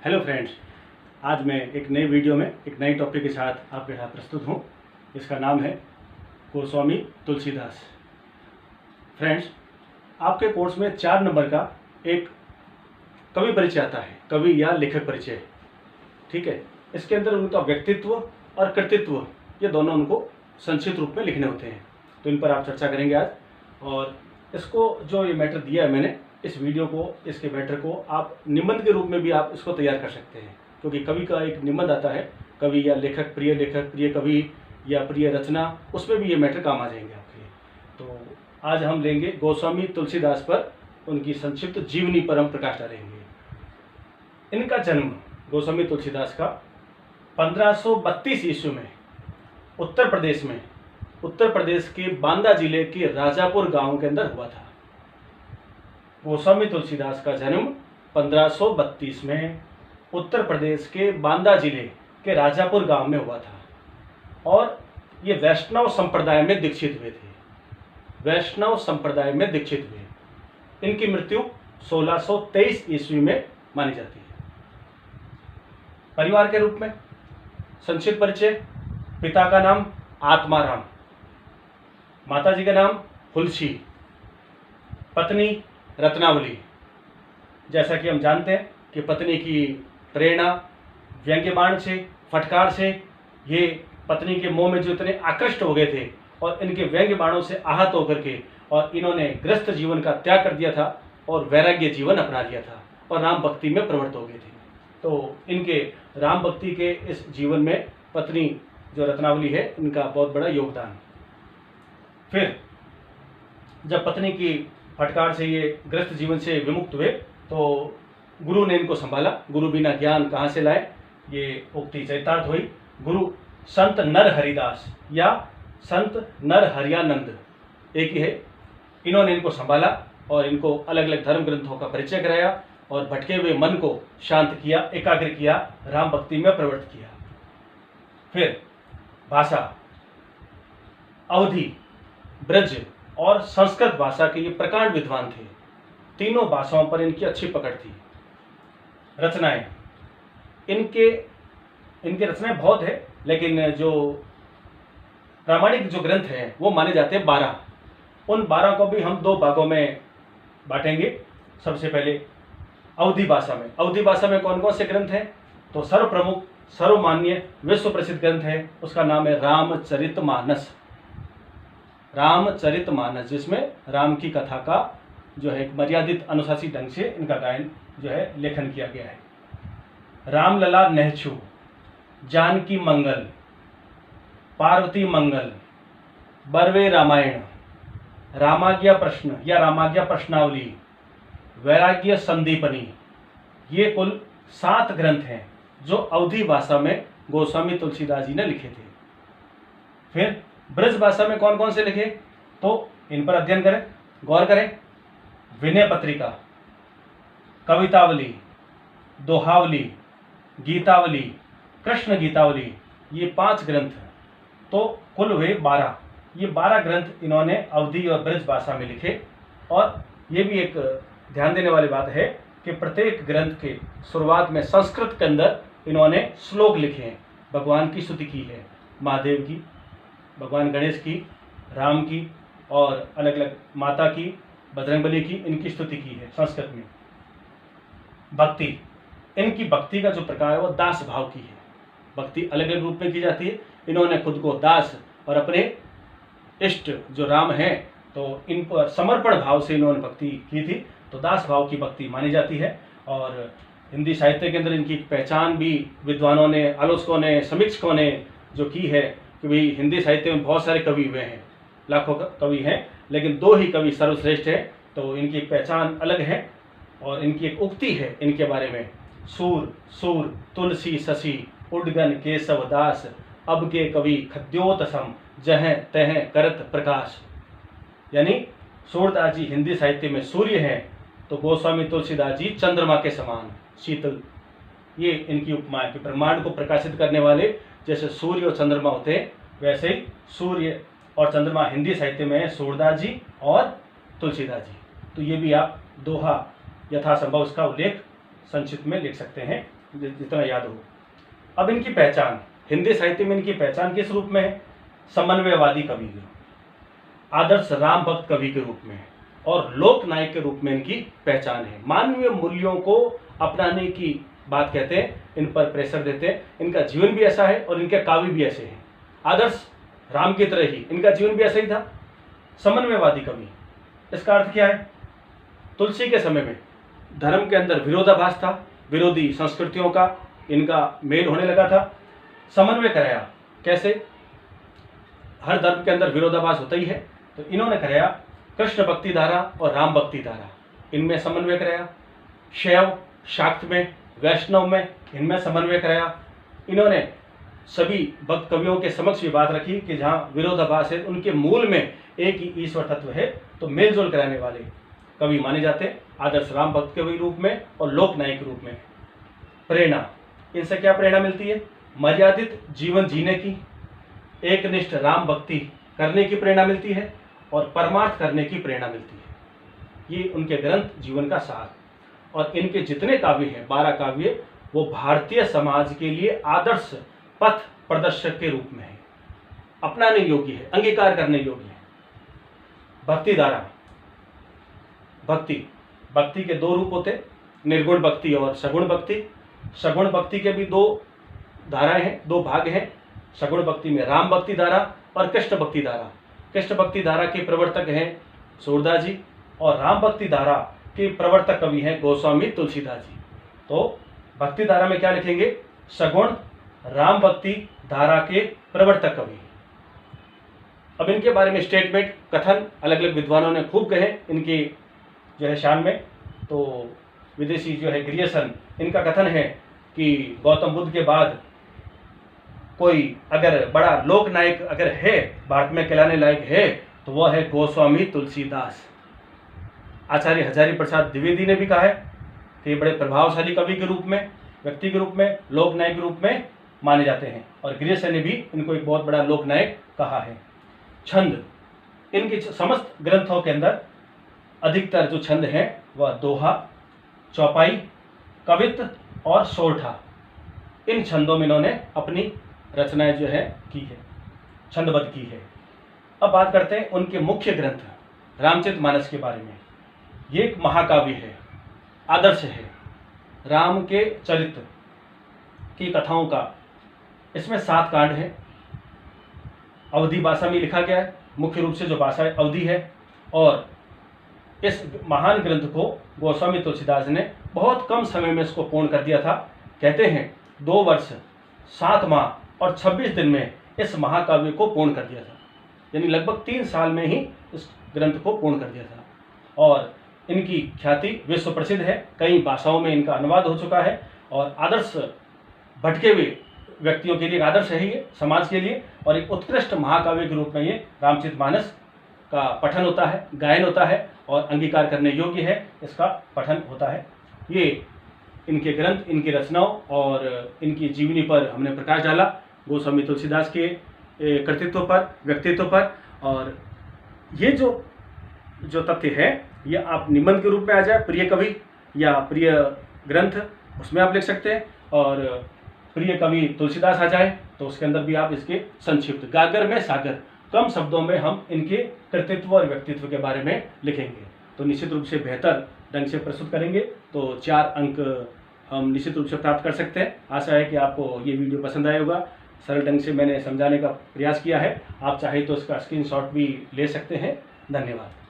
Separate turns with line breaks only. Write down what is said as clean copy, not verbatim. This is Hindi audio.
हेलो फ्रेंड्स, आज मैं एक नई वीडियो में एक नई टॉपिक के साथ आपके साथ प्रस्तुत हूँ। इसका नाम है गोस्वामी तुलसीदास। फ्रेंड्स, आपके कोर्स में 4 नंबर का एक कवि परिचय आता है, कवि या लेखक परिचय। ठीक है, इसके अंदर उनका व्यक्तित्व और कृतित्व ये दोनों उनको संक्षिप्त रूप में लिखने होते हैं, तो इन पर आप चर्चा करेंगे आज। और इसको जो ये मैटर दिया है मैंने, इस वीडियो को, इसके मैटर को आप निबंध के रूप में भी आप इसको तैयार कर सकते हैं, क्योंकि कवि का एक निबंध आता है, कवि या लेखक, प्रिय कवि या प्रिय रचना, उसमें भी ये मैटर काम आ जाएंगे आपके लिए। तो आज हम लेंगे गोस्वामी तुलसीदास पर उनकी संक्षिप्त जीवनी पर हम प्रकाश डालेंगे। इनका जन्म गोस्वामी तुलसीदास का 1532 ईस्वी में उत्तर प्रदेश के बांदा जिले के राजापुर गांव के अंदर हुआ था। गोस्वामी तुलसीदास का जन्म 1532 में उत्तर प्रदेश के बांदा जिले के राजापुर गांव में हुआ था और ये वैष्णव संप्रदाय में दीक्षित हुए थे। इनकी मृत्यु 1623 ईस्वी में मानी जाती है। परिवार के रूप में संक्षिप्त परिचय: पिता का नाम आत्माराम, माताजी का नाम हुलसी, पत्नी रत्नावली। जैसा कि हम जानते हैं कि पत्नी की प्रेरणा व्यंग्यबाण से, फटकार से, ये पत्नी के मोह में जो इतने आकृष्ट हो गए थे और इनके व्यंग्यबाणों से आहत होकर के और इन्होंने गृहस्थ जीवन का त्याग कर दिया था और वैराग्य जीवन अपना लिया था और राम भक्ति में प्रवृत्त हो गए थे। तो इनके राम भक्ति के इस जीवन में पत्नी जो रत्नावली है, इनका बहुत बड़ा योगदान। फिर जब पत्नी की फटकार से, ये गृहस्थ जीवन से विमुक्त हुए, तो गुरु ने इनको संभाला। गुरु बिना ज्ञान कहाँ से लाए, ये उक्ति चरितार्थ हुई। गुरु संत नर हरिदास या संत नर हरियानंद एक ही है। इन्होंने इनको संभाला और इनको अलग अलग धर्म ग्रंथों का परिचय कराया और भटके हुए मन को शांत किया, एकाग्र किया, राम भक्ति में प्रवृत्त किया। फिर भाषा, अवधी, ब्रज और संस्कृत भाषा के ये प्रकांड विद्वान थे। तीनों भाषाओं पर इनकी अच्छी पकड़ थी। रचनाएं, इनके रचनाएं बहुत है, लेकिन जो प्रामाणिक जो ग्रंथ हैं वो माने जाते हैं 12। उन 12 को भी हम 2 भागों में बांटेंगे। सबसे पहले अवधी भाषा में कौन कौन से ग्रंथ हैं? तो सर्वप्रमुख, सर्वमान्य, विश्व प्रसिद्ध ग्रंथ है, उसका नाम है रामचरितमानस, जिसमें राम की कथा का जो है एक मर्यादित अनुशासित ढंग से इनका गायन जो है लेखन किया गया है। रामलला नेहछू, जानकी मंगल, पार्वती मंगल, बरवे रामायण, रामाज्ञा प्रश्न या रामाज्ञा प्रश्नावली, वैराग्य संदीपनी, ये कुल 7 ग्रंथ हैं जो अवधी भाषा में गोस्वामी तुलसीदास जी ने लिखे थे। फिर ब्रज भाषा में कौन कौन से लिखे, तो इन पर अध्ययन करें, गौर करें। विनय पत्रिका, कवितावली, दोहावली, गीतावली, कृष्ण गीतावली, ये 5 ग्रंथ हैं। तो कुल हुए 12। ये 12 ग्रंथ इन्होंने अवधी और ब्रज भाषा में लिखे। और ये भी एक ध्यान देने वाली बात है कि प्रत्येक ग्रंथ के शुरुआत में संस्कृत के अंदर इन्होंने श्लोक लिखे हैं। भगवान की स्तुति की है, महादेव की, भगवान गणेश की, राम की और अलग अलग माता की, बजरंगबली की, इनकी स्तुति की है संस्कृत में। भक्ति, इनकी भक्ति का जो प्रकार है वो दास भाव की है। भक्ति अलग अलग रूप में की जाती है। इन्होंने खुद को दास और अपने इष्ट जो राम हैं, तो इन पर समर्पण भाव से इन्होंने भक्ति की थी, तो दास भाव की भक्ति मानी जाती है। और हिंदी साहित्य के अंदर इनकी पहचान भी विद्वानों ने, आलोचकों ने, समीक्षकों ने जो की है कि भाई हिंदी साहित्य में बहुत सारे कवि हुए हैं, लाखों कवि हैं, लेकिन 2 ही कवि सर्वश्रेष्ठ हैं। तो इनकी एक पहचान अलग है और इनकी एक उक्ति है इनके बारे में: सूर तुलसी शशि उडगन केशव दास, अब के कवि खद्योतसम जह तह करत प्रकाश। यानी सूरदास जी हिंदी साहित्य में सूर्य हैं, तो गोस्वामी तुलसीदास जी चंद्रमा के समान शीतल। ये इनकी उपमा है कि ब्रह्मांड को प्रकाशित करने वाले जैसे सूर्य और चंद्रमा होते हैं, वैसे ही सूर्य और चंद्रमा हिंदी साहित्य में है सूरदास जी और तुलसीदास जी। तो ये भी आप दोहा यथासंभव उसका उल्लेख संक्षिप्त में लिख सकते हैं। जितना याद हो। अब इनकी पहचान, हिंदी साहित्य में इनकी पहचान किस रूप में है? समन्वयवादी कवि, आदर्श राम भक्त कवि के रूप में और लोक नायक के रूप में इनकी पहचान है। मानवीय मूल्यों को अपनाने की बात कहते हैं, इन पर प्रेशर देते हैं। इनका जीवन भी ऐसा है और इनके काव्य भी ऐसे हैं। आदर्श राम की तरह ही इनका जीवन भी ऐसा ही था। समन्वयवादी कवि, इसका अर्थ क्या है? तुलसी के समय में धर्म के अंदर विरोधाभास था, विरोधी संस्कृतियों का इनका मेल होने लगा था। समन्वय कराया, कैसे? हर धर्म के अंदर विरोधाभास होता ही है, तो इन्होंने कराया कृष्ण भक्ति धारा और राम भक्ति धारा, इनमें समन्वय कराया। शैव शाक्त में, वैष्णव में, इनमें समन्वय कराया। इन्होंने सभी भक्त कवियों के समक्ष ये बात रखी कि जहाँ विरोधाभास है उनके मूल में एक ही ईश्वर तत्व है, तो मेलजोल कराने वाले कवि माने जाते हैं आदर्श राम भक्त कवि रूप में और लोक नायक के रूप में। प्रेरणा, इनसे क्या प्रेरणा मिलती है? मर्यादित जीवन जीने की, एकनिष्ठ राम भक्ति करने की प्रेरणा मिलती है और परमार्थ करने की प्रेरणा मिलती है। ये उनके ग्रंथ जीवन का सार। और इनके जितने काव्य हैं, 12 काव्य, वो भारतीय समाज के लिए आदर्श पथ प्रदर्शक के रूप में है, अपनाने योग्य है, अंगीकार करने योग्य है। भक्ति धारा, भक्ति के 2 रूप होते, निर्गुण भक्ति और सगुण भक्ति। सगुण भक्ति के भी 2 धाराएं हैं, 2 भाग हैं। सगुण भक्ति में राम भक्ति धारा और कृष्ण भक्ति धारा। कृष्ण भक्ति धारा के प्रवर्तक हैं सूरदास जी और राम भक्ति धारा के प्रवर्तक कवि हैं गोस्वामी तुलसीदास जी। तो भक्ति धारा में क्या लिखेंगे? सगुण राम भक्ति धारा के प्रवर्तक कवि। अब इनके बारे में स्टेटमेंट, कथन अलग अलग विद्वानों ने खूब कहे इनकी जो है शान में। तो विदेशी जो है ग्रियर्सन, इनका कथन है कि गौतम बुद्ध के बाद कोई अगर बड़ा लोक नायक अगर है, भारत में कहलाने लायक है, तो वह है गोस्वामी तुलसीदास। आचार्य हजारी प्रसाद द्विवेदी ने भी कहा है कि बड़े प्रभावशाली कवि के रूप में, व्यक्ति के रूप में, लोक नायक के रूप में माने जाते हैं। और ग्रियर्सन ने भी इनको एक बहुत बड़ा लोक नायक कहा है। छंद, इनके समस्त ग्रंथों के अंदर अधिकतर जो छंद हैं वह दोहा, चौपाई, कवित्त और सोरठा, इन छंदों में इन्होंने अपनी रचनाएं जो है की है, छंदबद्ध की है। अब बात करते हैं उनके मुख्य ग्रंथ रामचरितमानस के बारे में। ये एक महाकाव्य है, आदर्श है राम के चरित्र की कथाओं का। इसमें 7 कांड हैं, अवधी भाषा में लिखा गया है, मुख्य रूप से जो भाषा है अवधी है। और इस महान ग्रंथ को गोस्वामी तुलसीदास ने बहुत कम समय में इसको पूर्ण कर दिया था। कहते हैं 2 वर्ष 7 माह और 26 दिन में इस महाकाव्य को पूर्ण कर दिया था, यानी लगभग 3 साल में ही इस ग्रंथ को पूर्ण कर दिया था। और इनकी ख्याति विश्व प्रसिद्ध है, कई भाषाओं में इनका अनुवाद हो चुका है। और आदर्श भटके हुए व्यक्तियों के लिए एक आदर्श है ये समाज के लिए, और एक उत्कृष्ट महाकाव्य के रूप में ये रामचरितमानस का पठन होता है, गायन होता है और अंगीकार करने योग्य है, इसका पठन होता है। ये इनके ग्रंथ, इनकी रचनाओं और इनकी जीवनी पर हमने प्रकाश डाला, गोस्वामी तुलसीदास के कृतित्व पर, व्यक्तित्व पर। और ये जो तथ्य है ये आप निबंध के रूप में आ जाए, प्रिय कवि या प्रिय ग्रंथ, उसमें आप लिख सकते हैं। और प्रिय कवि तुलसीदास आ जाए तो उसके अंदर भी आप इसके संक्षिप्त, गागर में सागर, कम शब्दों में हम इनके कृतित्व और व्यक्तित्व के बारे में लिखेंगे तो निश्चित रूप से बेहतर ढंग से प्रस्तुत करेंगे। तो 4 अंक हम निश्चित रूप से प्राप्त कर सकते हैं। आशा है कि आपको ये वीडियो पसंद आया होगा। सरल ढंग से मैंने समझाने का प्रयास किया है, आप चाहे तो इसका स्क्रीनशॉट भी ले सकते हैं। धन्यवाद।